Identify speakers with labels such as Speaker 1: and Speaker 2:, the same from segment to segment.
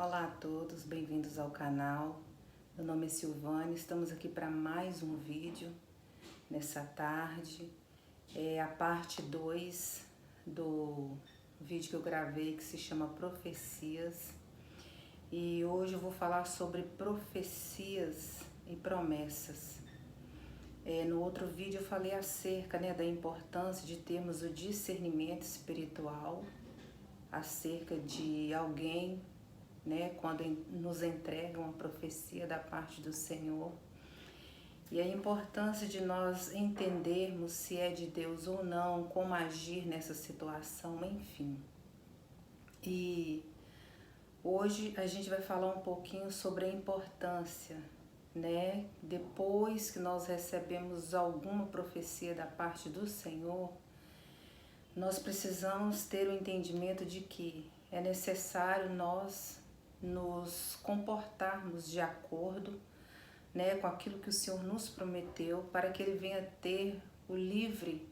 Speaker 1: Olá a todos, bem-vindos ao canal. Meu nome é Silvane, estamos aqui para mais um vídeo nessa tarde. É a parte 2 do vídeo que eu gravei que se chama Profecias. E hoje eu vou falar sobre profecias e promessas. No outro vídeo eu falei acerca da importância de termos o discernimento espiritual, acerca de alguém, quando nos entrega uma profecia da parte do Senhor, e a importância de nós entendermos se é de Deus ou não, como agir nessa situação, enfim. E hoje a gente vai falar um pouquinho sobre a importância, depois que nós recebemos alguma profecia da parte do Senhor, nós precisamos ter o entendimento de que é necessário nós nos comportarmos de acordo, com aquilo que o Senhor nos prometeu, para que Ele venha ter o livre,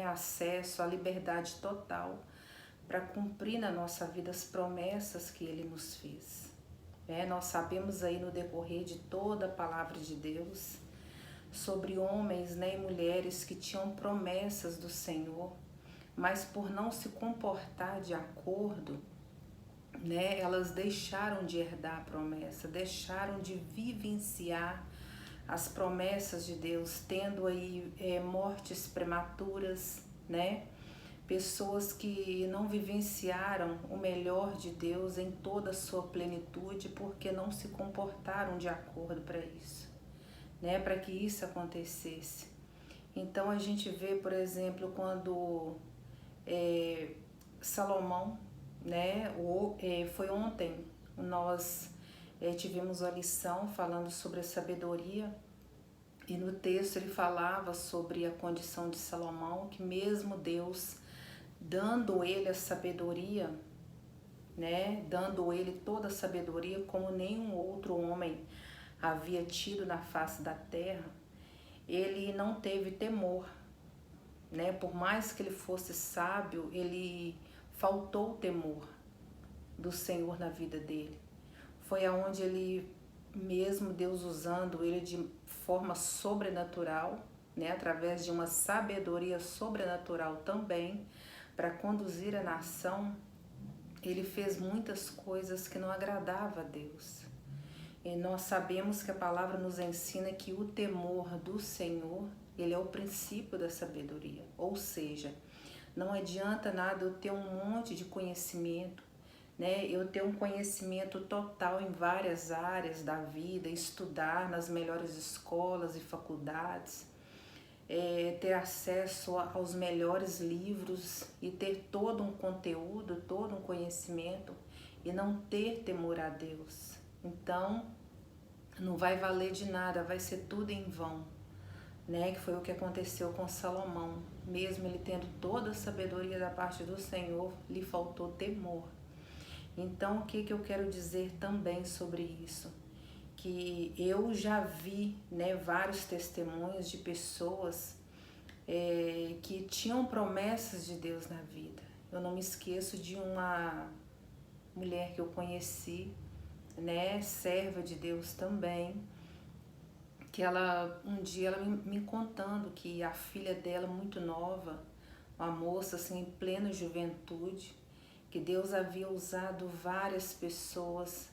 Speaker 1: acesso à liberdade total para cumprir na nossa vida as promessas que Ele nos fez. Nós sabemos aí no decorrer de toda a palavra de Deus sobre homens, e mulheres que tinham promessas do Senhor, mas por não se comportar de acordo, elas deixaram de herdar a promessa, deixaram de vivenciar as promessas de Deus, tendo aí mortes prematuras, pessoas que não vivenciaram o melhor de Deus em toda a sua plenitude, porque não se comportaram de acordo para isso, para que isso acontecesse. Então a gente vê, por exemplo, quando Salomão, foi ontem, nós tivemos a lição falando sobre a sabedoria, e no texto ele falava sobre a condição de Salomão, que mesmo Deus dando ele a sabedoria, dando ele toda a sabedoria como nenhum outro homem havia tido na face da terra, ele não teve temor, por mais que ele fosse sábio, ele faltou o temor do Senhor na vida dele. Foi aonde ele, mesmo Deus usando ele de forma sobrenatural, através de uma sabedoria sobrenatural também, para conduzir a nação, ele fez muitas coisas que não agradavam a Deus. E nós sabemos que a palavra nos ensina que o temor do Senhor, ele é o princípio da sabedoria. Ou seja, não adianta nada eu ter um monte de conhecimento, eu ter um conhecimento total em várias áreas da vida, estudar nas melhores escolas e faculdades, ter acesso aos melhores livros e ter todo um conteúdo, todo um conhecimento e não ter temor a Deus. Então, não vai valer de nada, vai ser tudo em vão, que foi o que aconteceu com Salomão. Mesmo ele tendo toda a sabedoria da parte do Senhor, lhe faltou temor. Então, o que eu quero dizer também sobre isso? Que eu já vi, vários testemunhos de pessoas que tinham promessas de Deus na vida. Eu não me esqueço de uma mulher que eu conheci, serva de Deus também, que um dia ela me contando que a filha dela, muito nova, uma moça assim em plena juventude, que Deus havia usado várias pessoas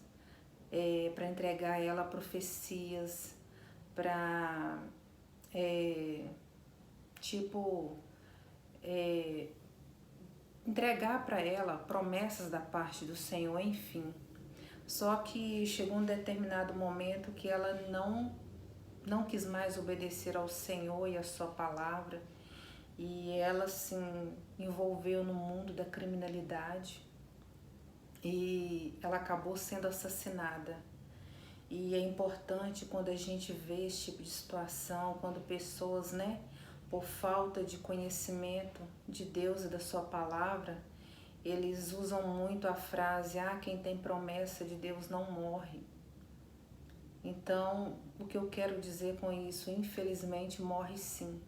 Speaker 1: para entregar a ela profecias, para entregar para ela promessas da parte do Senhor, enfim. Só que chegou um determinado momento que ela não quis mais obedecer ao Senhor e à sua palavra, e ela se envolveu no mundo da criminalidade e ela acabou sendo assassinada. E é importante quando a gente vê esse tipo de situação, quando pessoas, por falta de conhecimento de Deus e da sua palavra, eles usam muito a frase, quem tem promessa de Deus não morre. Então, o que eu quero dizer com isso? Infelizmente, morre sim.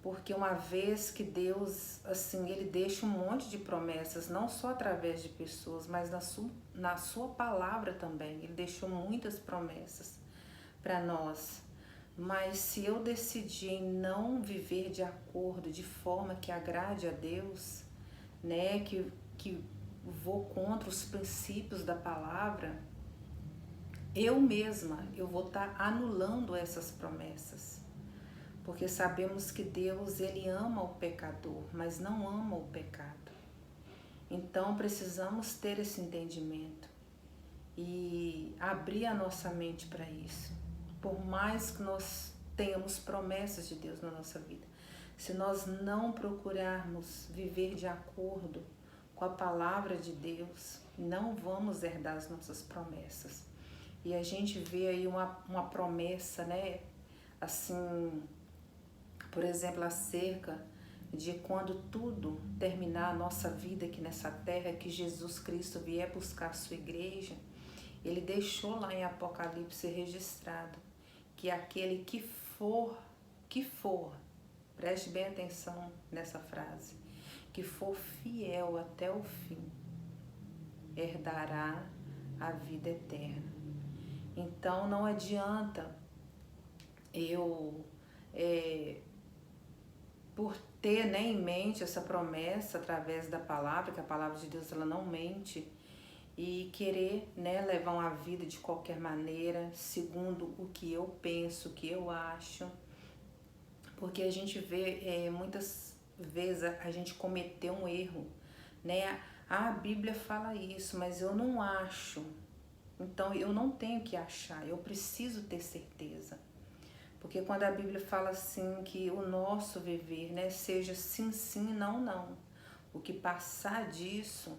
Speaker 1: Porque uma vez que Deus, ele deixa um monte de promessas, não só através de pessoas, mas na sua palavra também. Ele deixou muitas promessas para nós. Mas se eu decidir em não viver de acordo, de forma que agrade a Deus, né, que vou contra os princípios da palavra, eu mesma, eu vou estar anulando essas promessas. Porque sabemos que Deus, ele ama o pecador, mas não ama o pecado. Então precisamos ter esse entendimento e abrir a nossa mente para isso. Por mais que nós tenhamos promessas de Deus na nossa vida, se nós não procurarmos viver de acordo com a palavra de Deus, não vamos herdar as nossas promessas. E a gente vê aí uma promessa, né? Assim, por exemplo, acerca de quando tudo terminar a nossa vida aqui nessa terra, que Jesus Cristo vier buscar a sua igreja, ele deixou lá em Apocalipse registrado que aquele que for, preste bem atenção nessa frase, que for fiel até o fim, herdará a vida eterna. Então não adianta eu, por ter, né, em mente essa promessa através da palavra, que a palavra de Deus ela não mente, e querer, né, levar uma vida de qualquer maneira, segundo o que eu penso, o que eu acho, porque a gente vê muitas vezes a gente cometeu um erro, né? A Bíblia fala isso, mas eu não acho. Então eu não tenho que achar, eu preciso ter certeza. Porque quando a Bíblia fala assim que o nosso viver, né, seja sim, sim, não, não. O que passar disso,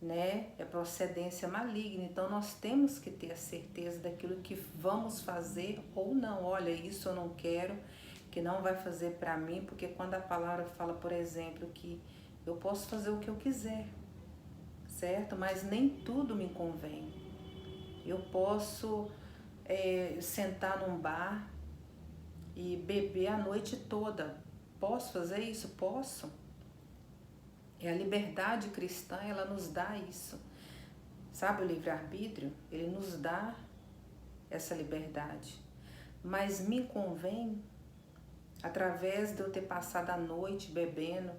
Speaker 1: né, é procedência maligna. Então nós temos que ter a certeza daquilo que vamos fazer ou não. Olha, isso eu não quero, que não vai fazer para mim, porque quando a palavra fala, por exemplo, que eu posso fazer o que eu quiser, certo? Mas nem tudo me convém. Eu posso sentar num bar e beber a noite toda. Posso fazer isso? Posso. E a liberdade cristã, ela nos dá isso. Sabe o livre-arbítrio? Ele nos dá essa liberdade. Mas me convém, através de eu ter passado a noite bebendo,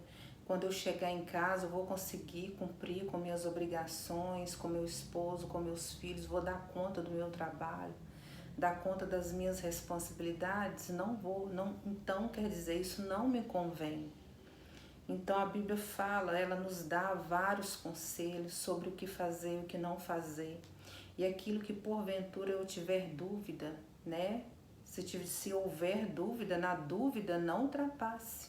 Speaker 1: quando eu chegar em casa eu vou conseguir cumprir com minhas obrigações, com meu esposo, com meus filhos, vou dar conta do meu trabalho, dar conta das minhas responsabilidades? Não vou, não, então quer dizer, isso não me convém. Então a Bíblia fala, ela nos dá vários conselhos sobre o que fazer e o que não fazer. E aquilo que porventura eu tiver dúvida, né? Se houver dúvida, na dúvida não ultrapasse,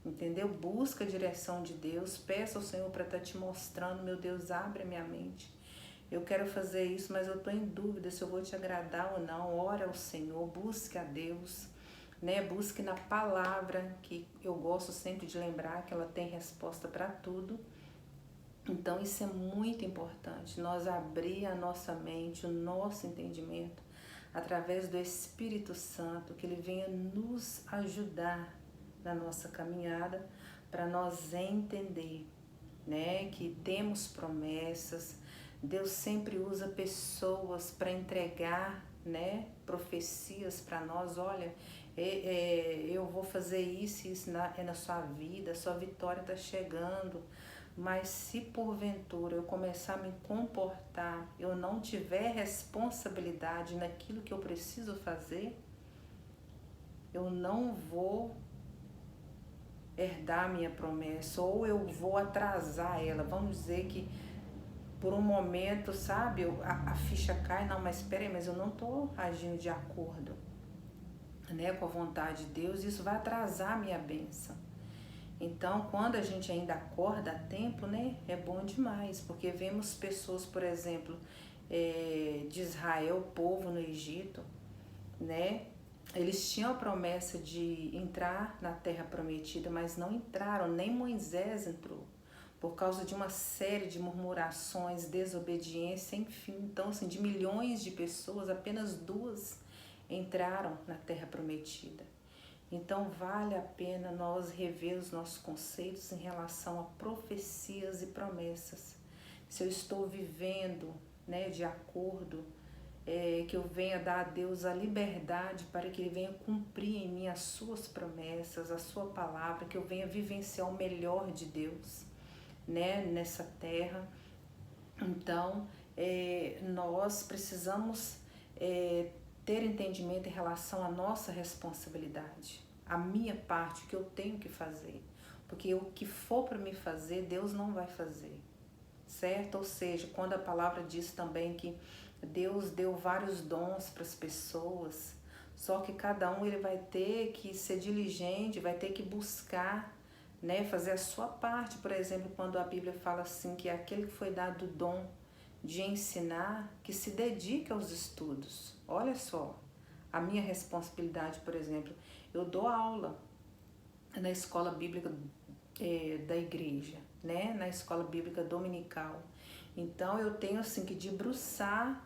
Speaker 1: entendeu? Busca a direção de Deus, peça ao Senhor para estar te mostrando, meu Deus, abre a minha mente. Eu quero fazer isso, mas eu estou em dúvida se eu vou te agradar ou não. Ora ao Senhor, busque a Deus, né? Busque na palavra, que eu gosto sempre de lembrar que ela tem resposta para tudo. Então isso é muito importante, nós abrir a nossa mente, o nosso entendimento, através do Espírito Santo, que ele venha nos ajudar na nossa caminhada, para nós entender, né, que temos promessas. Deus sempre usa pessoas para entregar, né, profecias para nós. Olha, eu vou fazer isso, isso na sua vida, a sua vitória está chegando. Mas se porventura eu começar a me comportar, eu não tiver responsabilidade naquilo que eu preciso fazer, eu não vou herdar minha promessa, ou eu vou atrasar ela. Vamos dizer que por um momento, sabe, a ficha cai, não, mas espera aí, mas eu não estou agindo de acordo, né, com a vontade de Deus, isso vai atrasar a minha bênção. Então, quando a gente ainda acorda a tempo, né, é bom demais, porque vemos pessoas, por exemplo, de Israel, povo no Egito, né, eles tinham a promessa de entrar na terra prometida, mas não entraram, nem Moisés entrou, por causa de uma série de murmurações, desobediência, enfim. Então, assim, de milhões de pessoas, apenas 2 entraram na terra prometida. Então vale a pena nós rever os nossos conceitos em relação a profecias e promessas. se eu estou vivendo, né, de acordo, que eu venha dar a Deus a liberdade para que Ele venha cumprir em mim as suas promessas, a sua palavra, que eu venha vivenciar o melhor de Deus, né, nessa terra. Então, nós precisamos ter entendimento em relação à nossa responsabilidade, a minha parte, o que eu tenho que fazer, porque o que for para me fazer, Deus não vai fazer, certo? Ou seja, quando a palavra diz também que Deus deu vários dons para as pessoas, só que cada um ele vai ter que ser diligente, vai ter que buscar, né, fazer a sua parte. Por exemplo, quando a Bíblia fala assim que é aquele que foi dado o dom de ensinar, que se dedique aos estudos. Olha só, a minha responsabilidade, por exemplo, eu dou aula na escola bíblica da igreja, né, na escola bíblica dominical. Então eu tenho assim que debruçar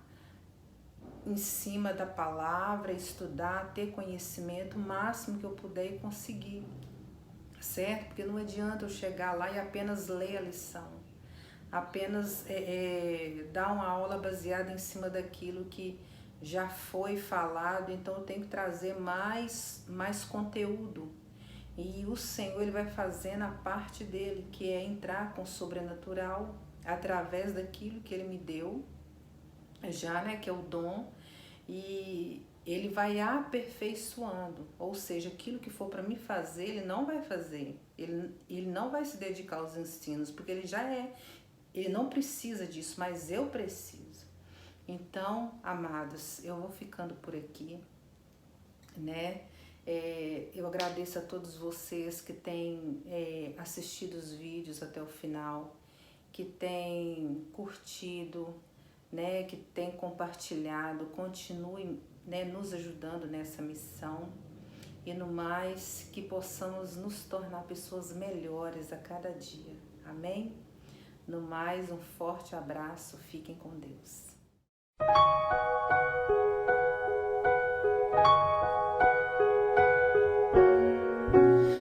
Speaker 1: em cima da palavra, estudar, ter conhecimento o máximo que eu puder e conseguir, certo? Porque não adianta eu chegar lá e apenas ler a lição, apenas dar uma aula baseada em cima daquilo que já foi falado. Então eu tenho que trazer mais conteúdo, e o Senhor ele vai fazendo a parte dele, que é entrar com o sobrenatural através daquilo que ele me deu já, né, que é o dom, e ele vai aperfeiçoando, ou seja, aquilo que for para me fazer, ele não vai fazer, ele não vai se dedicar aos ensinos, porque ele não precisa disso, mas eu preciso. Então, amados, eu vou ficando por aqui, né? Eu agradeço a todos vocês que têm assistido os vídeos até o final, que têm curtido, né, que têm compartilhado. Continue, né, nos ajudando nessa missão, e no mais, que possamos nos tornar pessoas melhores a cada dia. Amém? No mais, um forte abraço, fiquem com Deus.